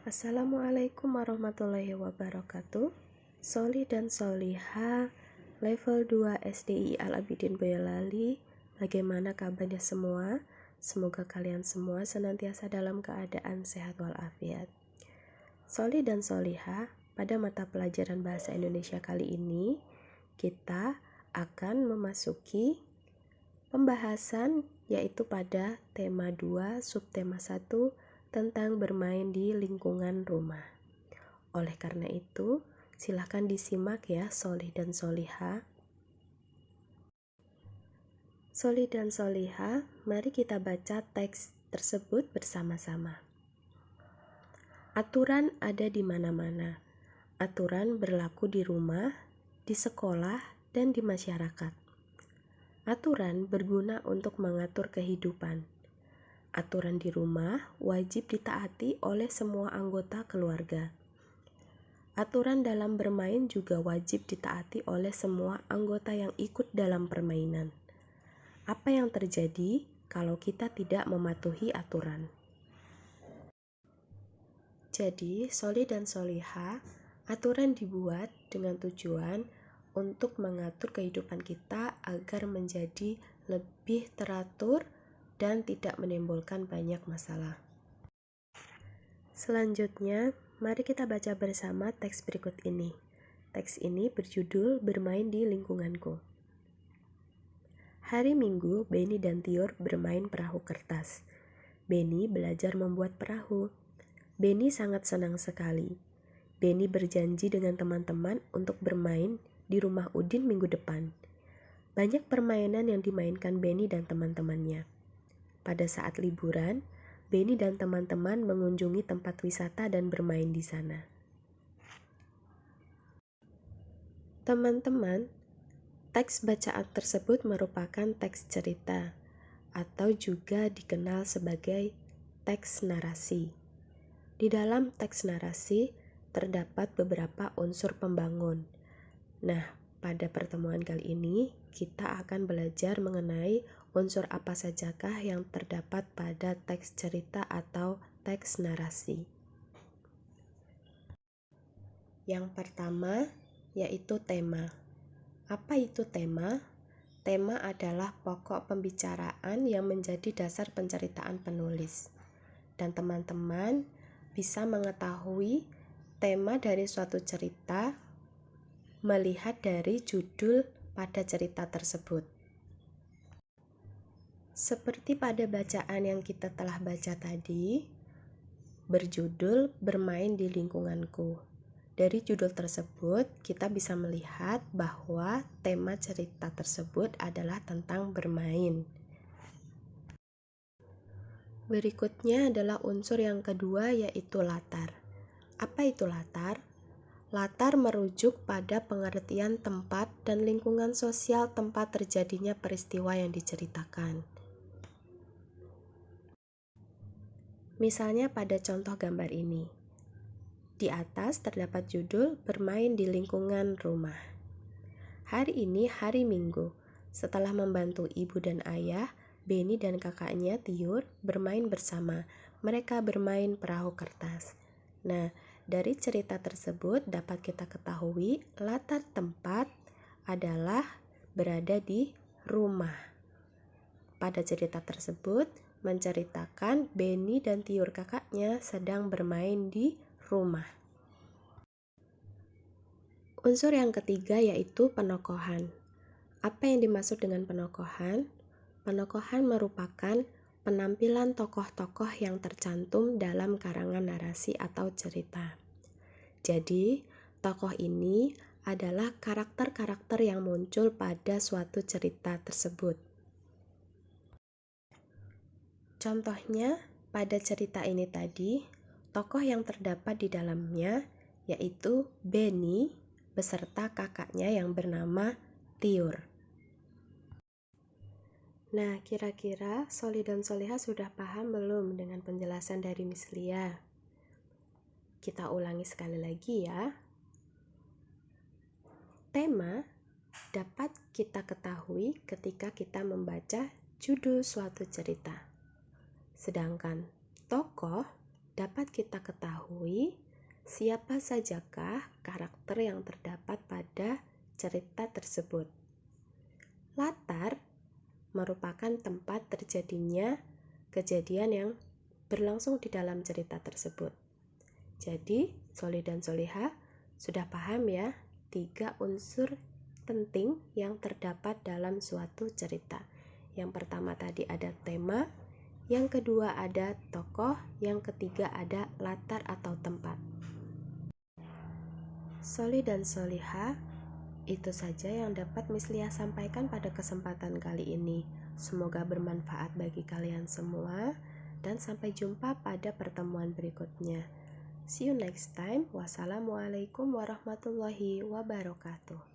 Assalamualaikum warahmatullahi wabarakatuh. Soli dan Soliha level 2 SDI Al-Abidin Boyolali. Bagaimana kabarnya semua? Semoga kalian semua senantiasa dalam keadaan sehat walafiat. Soli dan Soliha, pada mata pelajaran bahasa Indonesia kali ini kita akan memasuki pembahasan yaitu pada tema 2 subtema 1 tentang bermain di lingkungan rumah. Oleh karena itu, silakan disimak ya Solih dan Soliha. Solih dan Soliha, mari kita baca teks tersebut bersama-sama. Aturan ada di mana-mana. Aturan berlaku di rumah, di sekolah, dan di masyarakat. Aturan berguna untuk mengatur kehidupan. Aturan di rumah wajib ditaati oleh semua anggota keluarga. Aturan dalam bermain juga wajib ditaati oleh semua anggota yang ikut dalam permainan. Apa yang terjadi kalau kita tidak mematuhi aturan? Jadi, Soli dan Soliha, aturan dibuat dengan tujuan untuk mengatur kehidupan kita agar menjadi lebih teratur dan tidak menimbulkan banyak masalah. Selanjutnya, mari kita baca bersama teks berikut ini. Teks ini berjudul Bermain di Lingkunganku. Hari Minggu, Beni dan Tiur bermain perahu kertas. Beni belajar membuat perahu. Beni sangat senang sekali. Beni berjanji dengan teman-teman untuk bermain di rumah Udin minggu depan. Banyak permainan yang dimainkan Beni dan teman-temannya. Pada saat liburan, Beni dan teman-teman mengunjungi tempat wisata dan bermain di sana. Teman-teman, teks bacaan tersebut merupakan teks cerita atau juga dikenal sebagai teks narasi. Di dalam teks narasi terdapat beberapa unsur pembangun. Nah, pada pertemuan kali ini kita akan belajar mengenai unsur apa sajakah yang terdapat pada teks cerita atau teks narasi. Yang pertama yaitu tema. Apa itu tema? Tema adalah pokok pembicaraan yang menjadi dasar penceritaan penulis. Dan teman-teman bisa mengetahui tema dari suatu cerita melihat dari judul pada cerita tersebut. Seperti pada bacaan yang kita telah baca tadi, berjudul Bermain di Lingkunganku. Dari judul tersebut, kita bisa melihat bahwa tema cerita tersebut adalah tentang bermain. Berikutnya adalah unsur yang kedua yaitu latar. Apa itu latar? Latar merujuk pada pengertian tempat dan lingkungan sosial tempat terjadinya peristiwa yang diceritakan. Misalnya pada contoh gambar ini. Di atas terdapat judul Bermain di Lingkungan Rumah. Hari ini hari Minggu. Setelah membantu ibu dan ayah, Beni dan kakaknya Tiur bermain bersama. Mereka bermain perahu kertas. Nah, dari cerita tersebut dapat kita ketahui latar tempat adalah berada di rumah. Pada cerita tersebut menceritakan Beni dan Tiur kakaknya sedang bermain di rumah. Unsur yang ketiga yaitu penokohan. Apa yang dimaksud dengan penokohan? Penokohan merupakan penampilan tokoh-tokoh yang tercantum dalam karangan narasi atau cerita. Jadi, tokoh ini adalah karakter-karakter yang muncul pada suatu cerita tersebut. Contohnya, pada cerita ini tadi, tokoh yang terdapat di dalamnya yaitu Beni beserta kakaknya yang bernama Tiur. Nah, kira-kira Soli dan Soliha sudah paham belum dengan penjelasan dari Miss Lia? Kita ulangi sekali lagi ya. Tema dapat kita ketahui ketika kita membaca judul suatu cerita. Sedangkan tokoh dapat kita ketahui siapa sajakah karakter yang terdapat pada cerita tersebut. Latar merupakan tempat terjadinya kejadian yang berlangsung di dalam cerita tersebut. Jadi, Sholih dan Sholihah sudah paham ya 3 unsur penting yang terdapat dalam suatu cerita. Yang pertama tadi ada tema, yang kedua ada tokoh, yang ketiga ada latar atau tempat. Sholih dan Sholihah, itu saja yang dapat Miss Lia sampaikan pada kesempatan kali ini. Semoga bermanfaat bagi kalian semua dan sampai jumpa pada pertemuan berikutnya. See you next time. Wassalamualaikum warahmatullahi wabarakatuh.